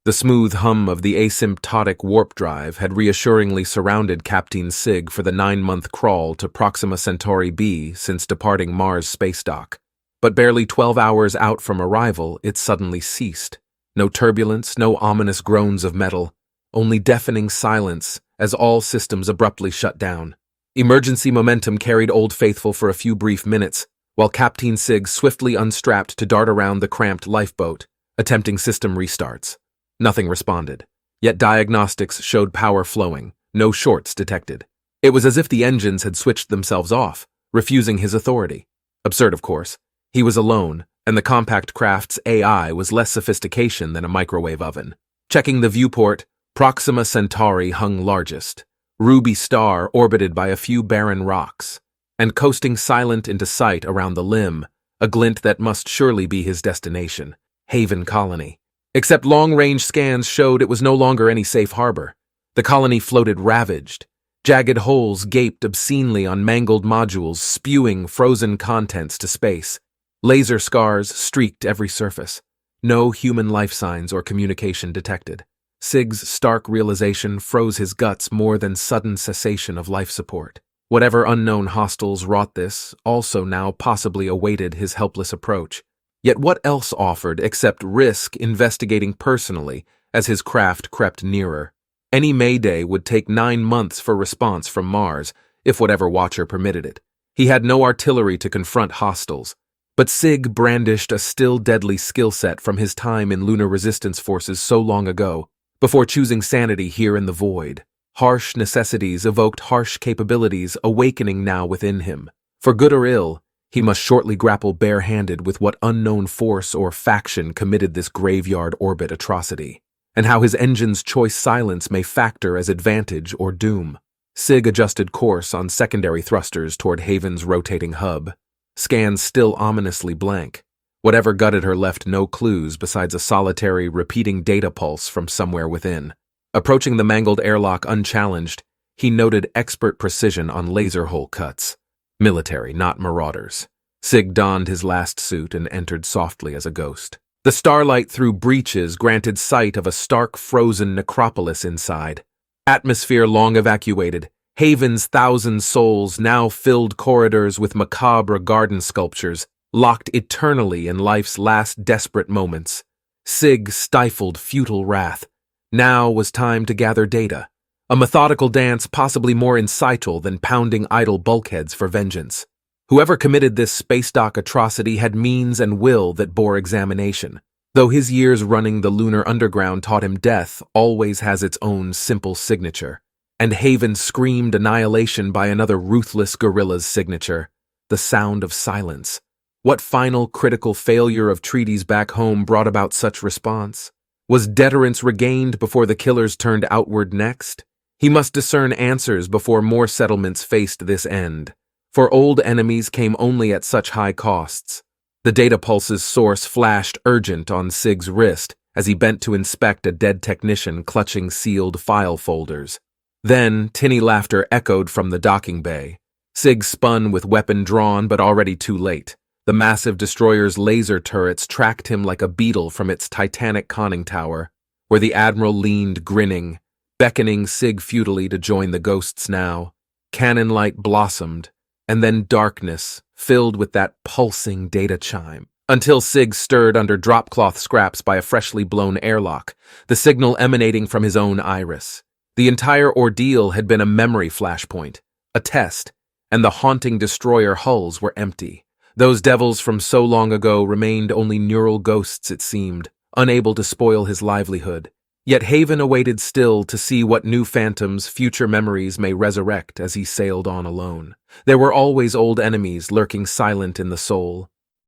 The smooth hum of the asymptotic warp drive had reassuringly surrounded Captain Sig for the 9-month crawl to Proxima Centauri b since departing Mars space dock. But barely 12 hours out from arrival, it suddenly ceased. No turbulence, no ominous groans of metal, only deafening silence as all systems abruptly shut down. Emergency momentum carried Old Faithful for a few brief minutes, while Captain Sig swiftly unstrapped to dart around the cramped lifeboat, attempting system restarts. Nothing responded, yet diagnostics showed power flowing, no shorts detected. It was as if the engines had switched themselves off, refusing his authority. Absurd, of course. He was alone, and the compact craft's AI was less sophistication than a microwave oven. Checking the viewport, Proxima Centauri hung largest, ruby star orbited by a few barren rocks, and coasting silent into sight around the limb, a glint that must surely be his destination, Haven Colony. Except long-range scans showed it was no longer any safe harbor. The colony floated ravaged. Jagged holes gaped obscenely on mangled modules, spewing frozen contents to space. Laser scars streaked every surface. No human life signs or communication detected. Sig's stark realization froze his guts more than sudden cessation of life support. Whatever unknown hostiles wrought this also now possibly awaited his helpless approach. Yet what else offered except risk investigating personally as his craft crept nearer? Any Mayday would take 9 months for response from Mars, if whatever watcher permitted it. He had no artillery to confront hostiles. But Sig brandished a still deadly skill set from his time in lunar resistance forces so long ago, before choosing sanity here in the void. Harsh necessities evoked harsh capabilities awakening now within him. For good or ill, he must shortly grapple bare-handed with what unknown force or faction committed this graveyard orbit atrocity, and how his engine's choice silence may factor as advantage or doom. Sig adjusted course on secondary thrusters toward Haven's rotating hub. Scans still ominously blank. Whatever gutted her left no clues besides a solitary, repeating data pulse from somewhere within. Approaching the mangled airlock unchallenged, he noted expert precision on laser hole cuts. Military, not marauders. Sig donned his last suit and entered softly as a ghost. The starlight through breaches granted sight of a stark frozen necropolis inside. Atmosphere long evacuated. Haven's 1,000 souls now filled corridors with macabre garden sculptures, locked eternally in life's last desperate moments. Sig stifled futile wrath. Now was time to gather data. A methodical dance possibly more incital than pounding idle bulkheads for vengeance. Whoever committed this space dock atrocity had means and will that bore examination. Though his years running the lunar underground taught him death always has its own simple signature. And Haven screamed annihilation by another ruthless guerrilla's signature, the sound of silence. What final critical failure of treaties back home brought about such response? Was deterrence regained before the killers turned outward next? He must discern answers before more settlements faced this end. For old enemies came only at such high costs. The data pulse's source flashed urgent on Sig's wrist as he bent to inspect a dead technician clutching sealed file folders. Then, tinny laughter echoed from the docking bay. Sig spun with weapon drawn, but already too late. The massive destroyer's laser turrets tracked him like a beetle from its titanic conning tower, where the admiral leaned grinning, beckoning Sig futilely to join the ghosts now. Cannon light blossomed, and then darkness, filled with that pulsing data chime, until Sig stirred under dropcloth scraps by a freshly blown airlock, the signal emanating from his own iris. The entire ordeal had been a memory flashpoint, a test, and the haunting destroyer hulls were empty. Those devils from so long ago remained only neural ghosts, it seemed, unable to spoil his livelihood. Yet Haven awaited still to see what new phantoms future memories may resurrect as he sailed on alone. There were always old enemies lurking silent in the soul,